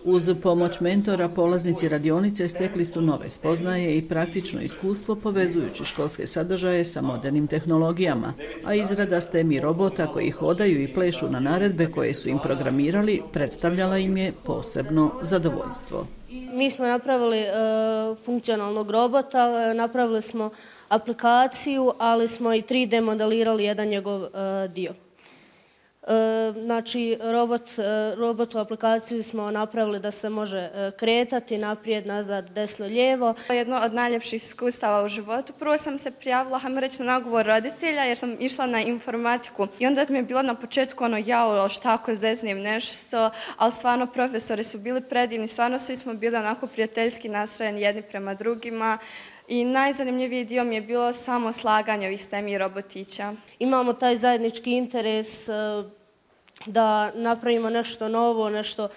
Uz pomoć mentora polaznici radionice stekli su nove spoznaje i praktično iskustvo povezujući školske sadržaje sa modernim tehnologijama, a izrada STEMI robota koji hodaju i plešu na naredbe koje su im programirali predstavljala im je posebno zadovoljstvo. Mi smo napravili funkcionalnog robota, napravili smo aplikaciju, ali smo i 3D modelirali jedan njegov dio. Znači, robot u aplikaciji smo napravili da se može kretati naprijed, nazad, desno, lijevo. Jedno od najljepših iskustava u životu. Prvo sam se prijavila, hajmo reći, na nagovor roditelja jer sam išla na informatiku. I onda mi je bilo na početku jao, šta ako zeznijem nešto, ali stvarno profesori su bili predivni, stvarno svi smo bili onako prijateljski nastrojeni jedni prema drugima. I najzanimljiviji dio mi je bilo samo slaganje ovih STEMI robotića. Imamo taj zajednički interes da napravimo nešto novo, nešto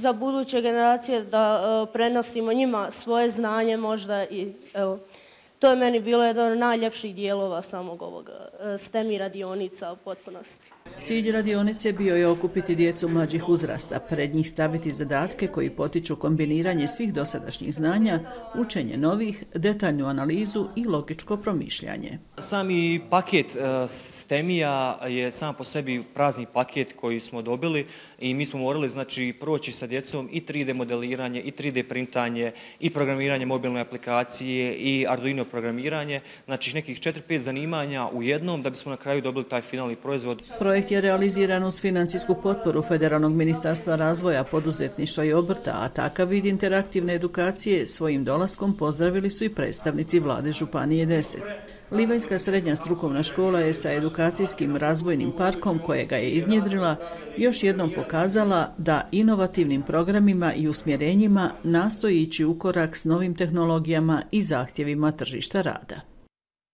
za buduće generacije, da prenosimo njima svoje znanje možda i evo. To je meni bilo jedan od najljepših dijelova samog ovog STEMI radionica u potpunosti. Cilj radionice bio je okupiti djecu mlađih uzrasta, pred njih staviti zadatke koji potiču kombiniranje svih dosadašnjih znanja, učenje novih, detaljnu analizu i logičko promišljanje. Sami paket STEMI-a je sam po sebi prazni paket koji smo dobili i mi smo morali proći sa djecom i 3D modeliranje, i 3D printanje, i programiranje mobilne aplikacije, i Arduino programiranje, znači nekih 4-5 zanimanja u jednom da bismo na kraju dobili taj finalni proizvod. Projekt je realiziran uz financijsku potporu Federalnog ministarstva razvoja, poduzetništva i obrta, a takav vid interaktivne edukacije svojim dolaskom pozdravili su i predstavnici vlade Županije 10. Livanjska srednja strukovna škola je sa edukacijskim razvojnim parkom kojega je iznjedrila još jednom pokazala da inovativnim programima i usmjerenjima nastoji ići u korak s novim tehnologijama i zahtjevima tržišta rada.